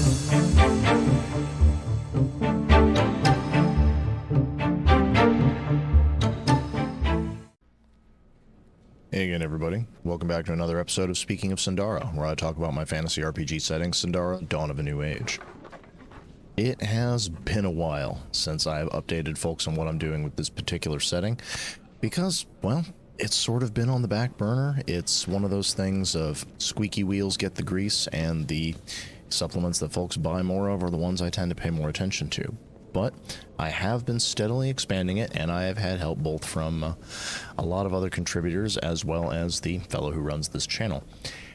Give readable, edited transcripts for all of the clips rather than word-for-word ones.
Hey again, everybody. Welcome back to another episode of Speaking of Sundara, where I talk about my fantasy RPG setting, Sundara, Dawn of a New Age. It has been a while since I've updated folks on what I'm doing with this particular setting, because, well, it's sort of been on the back burner. It's one of those things of squeaky wheels get the grease, and the supplements that folks buy more of are the ones I tend to pay more attention to. But I have been steadily expanding it, and I have had help both from a lot of other contributors as well as the fellow who runs this channel.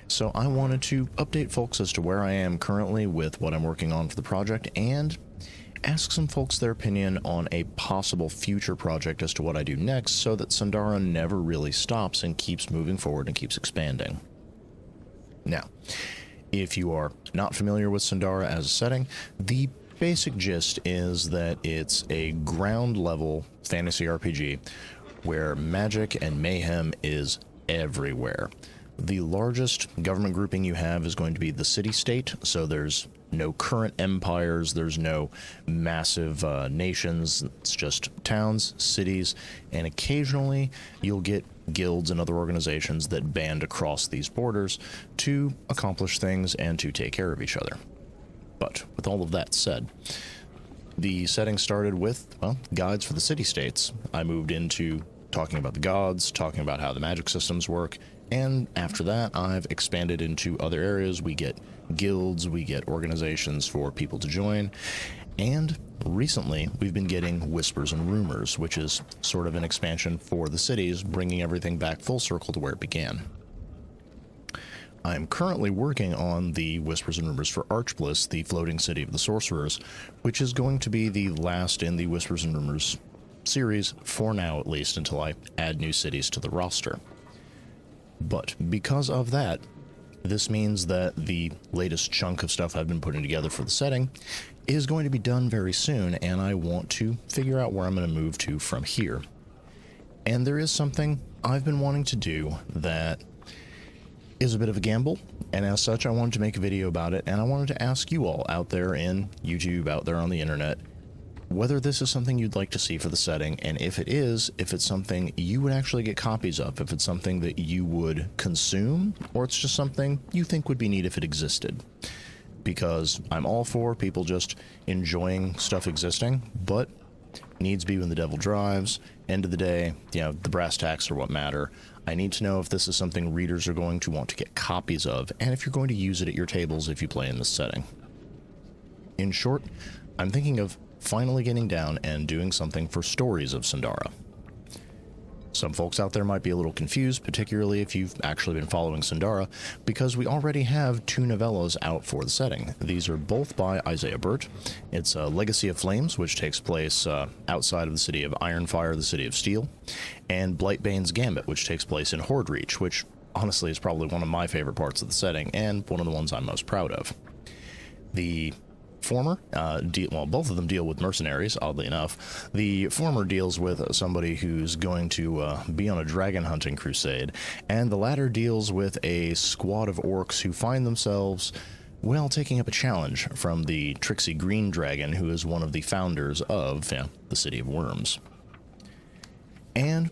So I wanted to update folks as to where I am currently with what I'm working on for the project, and ask some folks their opinion on a possible future project as to what I do next, so that Sundara never really stops and keeps moving forward and keeps expanding. Now, if you are not familiar with Sundara as a setting, the basic gist is that it's a ground level fantasy RPG where magic and mayhem is everywhere. The largest government grouping you have is going to be the city-state, so there's no current empires, there's no massive nations, it's just towns, cities, and occasionally you'll get guilds and other organizations that band across these borders to accomplish things and to take care of each other. But with all of that said, the setting started with, well, guides for the city-states. I moved into talking about the gods, talking about how the magic systems work, and after that, I've expanded into other areas. We get guilds, we get organizations for people to join, and recently we've been getting whispers and rumors, which is sort of an expansion for the cities, bringing everything back full circle to where it began. I'm currently working on the Whispers and Rumors for Archbliss, the floating city of the sorcerers, which is going to be the last in the Whispers and Rumors series, for now at least, until I add new cities to the roster. But because of that, this means that the latest chunk of stuff I've been putting together for the setting is going to be done very soon, and I want to figure out where I'm going to move to from here. And there is something I've been wanting to do that is a bit of a gamble, and as such I wanted to make a video about it, and I wanted to ask you all out there in YouTube, out there on the internet, whether this is something you'd like to see for the setting, and if it is, if it's something you would actually get copies of, if it's something that you would consume, or it's just something you think would be neat if it existed. Because I'm all for people just enjoying stuff existing, but needs be when the devil drives. End of the day, the brass tacks are what matter. I need to know if this is something readers are going to want to get copies of, and if you're going to use it at your tables if you play in this setting. In short, I'm thinking of finally getting down and doing something for Stories of Sundara. Some folks out there might be a little confused, particularly if you've actually been following Sundara, because we already have 2 novellas out for the setting. These are both by Isaiah Burt. It's Legacy of Flames, which takes place outside of the city of Ironfire, the city of Steel, and Blightbane's Gambit, which takes place in Hordereach, which honestly is probably one of my favorite parts of the setting, and one of the ones I'm most proud of. The former, both of them deal with mercenaries, oddly enough. The former deals with somebody who's going to be on a dragon hunting crusade, and the latter deals with a squad of orcs who find themselves, well, taking up a challenge from the tricksy green dragon, who is one of the founders of the City of Worms. And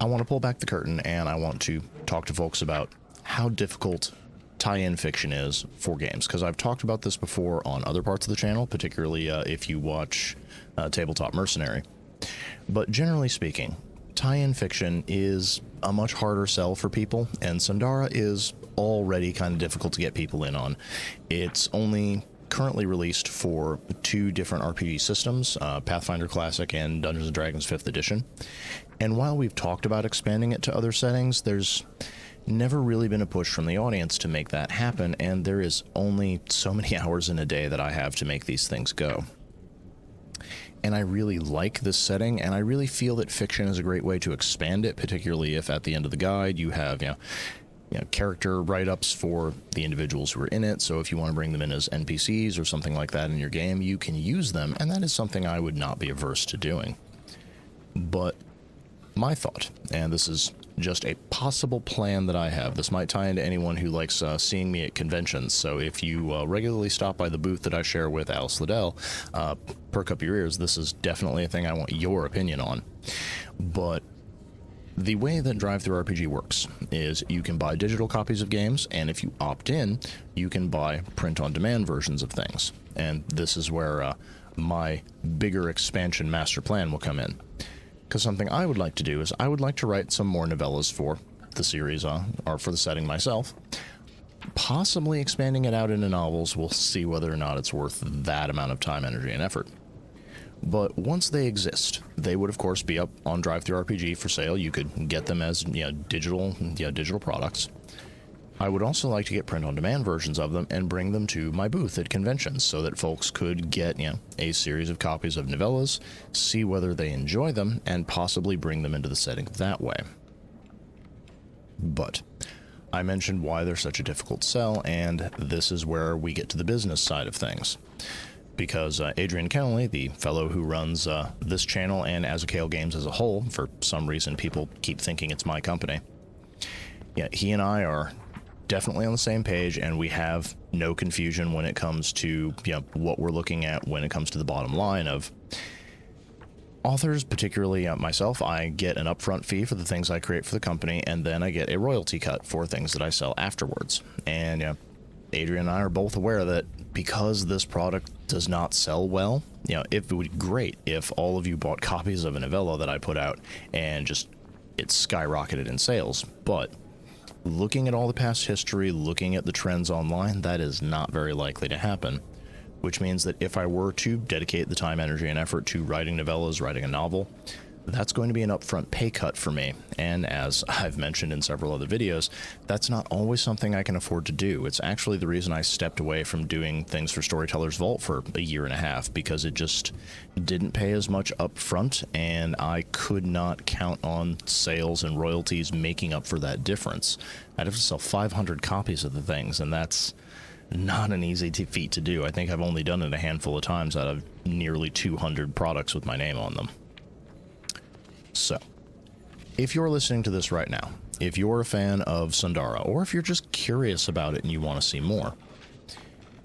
I want to pull back the curtain, and I want to talk to folks about how difficult tie-in fiction is for games, because I've talked about this before on other parts of the channel, particularly if you watch Tabletop Mercenary. But generally speaking, tie-in fiction is a much harder sell for people, and Sundara is already kind of difficult to get people in on. It's only currently released for 2 different RPG systems, Pathfinder Classic and Dungeons & Dragons 5th Edition. And while we've talked about expanding it to other settings, there's never really been a push from the audience to make that happen, and there is only so many hours in a day that I have to make these things go. And I really like this setting, and I really feel that fiction is a great way to expand it, particularly if at the end of the guide you have character write-ups for the individuals who are in it, so if you want to bring them in as NPCs or something like that in your game, you can use them, and that is something I would not be averse to doing. But my thought, and this is just a possible plan that I have. This might tie into anyone who likes seeing me at conventions, so if you regularly stop by the booth that I share with Alice Liddell, perk up your ears. This is definitely a thing I want your opinion on. But the way that DriveThruRPG works is you can buy digital copies of games, and if you opt in, you can buy print-on-demand versions of things. And this is where my bigger expansion master plan will come in. Because something I would like to do is I would like to write some more novellas for the series, or for the setting myself. Possibly expanding it out into novels. We'll see whether or not it's worth that amount of time, energy, and effort. But once they exist, they would of course be up on DriveThruRPG for sale. You could get them as digital products. I would also like to get print-on-demand versions of them and bring them to my booth at conventions so that folks could get a series of copies of novellas, see whether they enjoy them, and possibly bring them into the setting that way. But I mentioned why they're such a difficult sell, and this is where we get to the business side of things. Because Adrian Kennelly, the fellow who runs this channel and Azukail Games as a whole, for some reason people keep thinking it's my company, he and I are definitely on the same page, and we have no confusion when it comes to what we're looking at when it comes to the bottom line of authors, particularly myself. I get an upfront fee for the things I create for the company, and then I get a royalty cut for things that I sell afterwards. And Adrian and I are both aware that because this product does not sell well, it would be great if all of you bought copies of a novella that I put out and just it skyrocketed in sales. But looking at all the past history, looking at the trends online, that is not very likely to happen. Which means that if I were to dedicate the time, energy, and effort to writing novellas, writing a novel, that's going to be an upfront pay cut for me. And as I've mentioned in several other videos, that's not always something I can afford to do. It's actually the reason I stepped away from doing things for Storyteller's Vault for a year and a half, because it just didn't pay as much upfront, and I could not count on sales and royalties making up for that difference. I'd have to sell 500 copies of the things, and that's not an easy feat to do. I think I've only done it a handful of times out of nearly 200 products with my name on them. So, if you're listening to this right now, if you're a fan of Sundara, or if you're just curious about it and you want to see more,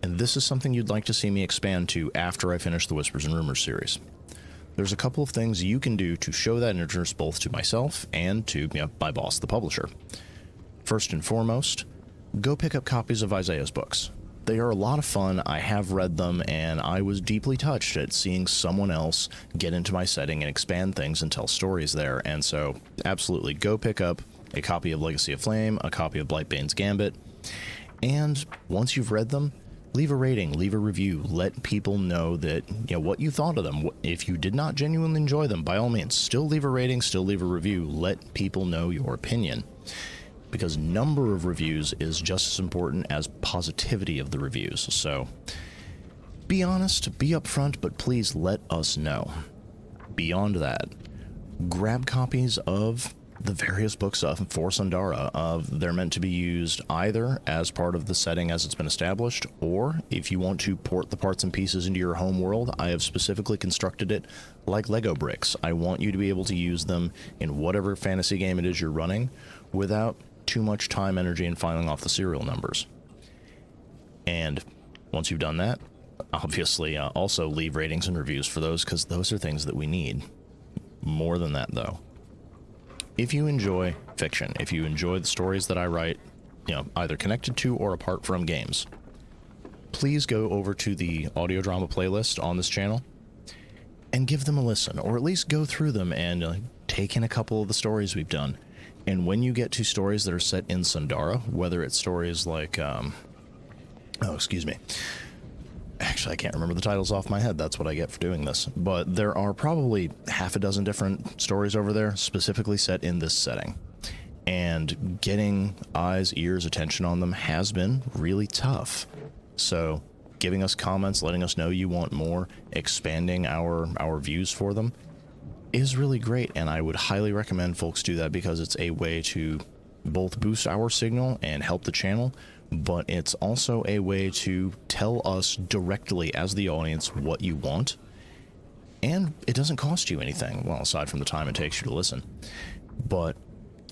and this is something you'd like to see me expand to after I finish the Whispers and Rumors series, there's a couple of things you can do to show that interest both to myself and to my boss, the publisher. First and foremost, go pick up copies of Isaiah's books. They are a lot of fun. I have read them, and I was deeply touched at seeing someone else get into my setting and expand things and tell stories there. And so, absolutely, go pick up a copy of Legacy of Flame, a copy of Blightbane's Gambit, and once you've read them, leave a rating, leave a review, let people know that what you thought of them. If you did not genuinely enjoy them, by all means, still leave a rating, still leave a review. Let people know your opinion. Because number of reviews is just as important as positivity of the reviews. So be honest, be upfront, but please let us know. Beyond that, grab copies of the various books for Sundara. They're meant to be used either as part of the setting as it's been established, or if you want to port the parts and pieces into your home world, I have specifically constructed it like Lego bricks. I want you to be able to use them in whatever fantasy game it is you're running without too much time, energy, and filing off the serial numbers. And once you've done that, obviously also leave ratings and reviews for those, because those are things that we need. More than that, though, if you enjoy fiction, if you enjoy the stories that I write, either connected to or apart from games, please go over to the audio drama playlist on this channel and give them a listen, or at least go through them and take in a couple of the stories we've done. And when you get to stories that are set in Sundara, whether it's stories like, Actually, I can't remember the titles off my head. That's what I get for doing this. But there are probably half a dozen different stories over there specifically set in this setting. And getting eyes, ears, attention on them has been really tough. So giving us comments, letting us know you want more, expanding our views for them is really great, and I would highly recommend folks do that, because it's a way to both boost our signal and help the channel, but it's also a way to tell us directly as the audience what you want, and it doesn't cost you anything, well, aside from the time it takes you to listen. But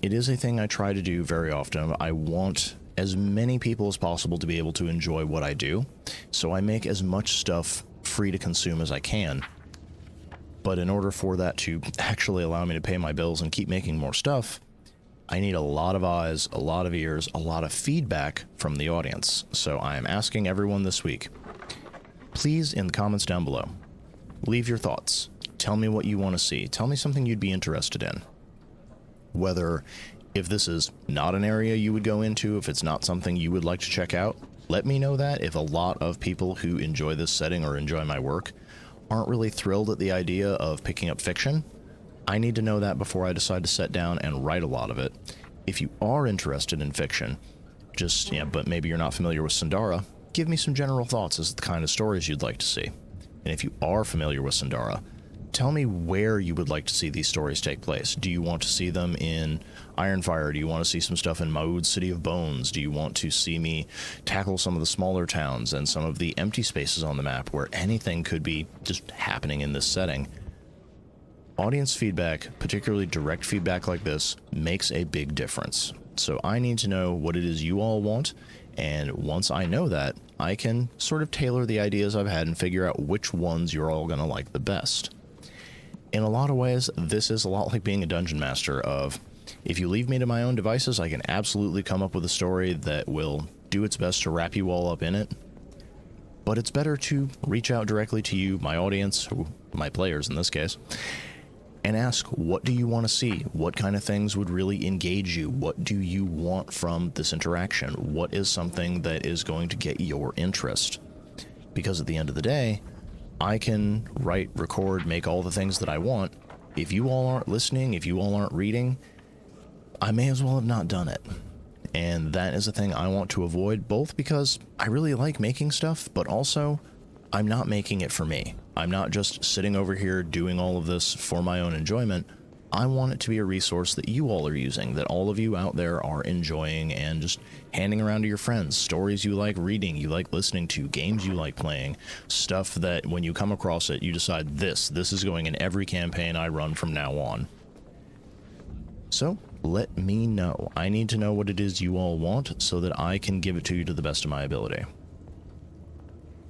it is a thing I try to do very often. I want as many people as possible to be able to enjoy what I do, so I make as much stuff free to consume as I can. But in order for that to actually allow me to pay my bills and keep making more stuff, I need a lot of eyes, a lot of ears, a lot of feedback from the audience. So I am asking everyone this week, please, in the comments down below, leave your thoughts. Tell me what you want to see. Tell me something you'd be interested in. Whether if this is not an area you would go into, if it's not something you would like to check out, let me know that. If a lot of people who enjoy this setting or enjoy my work aren't really thrilled at the idea of picking up fiction, I need to know that before I decide to sit down and write a lot of it. If you are interested in fiction, but maybe you're not familiar with Sundara, give me some general thoughts as to the kind of stories you'd like to see. And if you are familiar with Sundara, tell me where you would like to see these stories take place. Do you want to see them in Ironfire? Do you want to see some stuff in Maud's City of Bones? Do you want to see me tackle some of the smaller towns and some of the empty spaces on the map where anything could be just happening in this setting? Audience feedback, particularly direct feedback like this, makes a big difference. So I need to know what it is you all want, and once I know that, I can sort of tailor the ideas I've had and figure out which ones you're all going to like the best. In a lot of ways, this is a lot like being a dungeon master of, if you leave me to my own devices, I can absolutely come up with a story that will do its best to wrap you all up in it. But it's better to reach out directly to you, my audience, my players in this case, and ask, what do you want to see? What kind of things would really engage you? What do you want from this interaction? What is something that is going to get your interest? Because at the end of the day, I can write, record, make all the things that I want. If you all aren't listening, if you all aren't reading, I may as well have not done it. And that is a thing I want to avoid, both because I really like making stuff, but also I'm not making it for me. I'm not just sitting over here doing all of this for my own enjoyment. I want it to be a resource that you all are using, that all of you out there are enjoying and just handing around to your friends. Stories you like reading, you like listening to, games you like playing, stuff that when you come across it, you decide this is going in every campaign I run from now on. So let me know. I need to know what it is you all want so that I can give it to you to the best of my ability.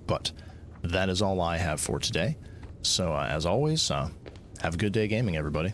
But that is all I have for today. So as always, have a good day gaming, everybody.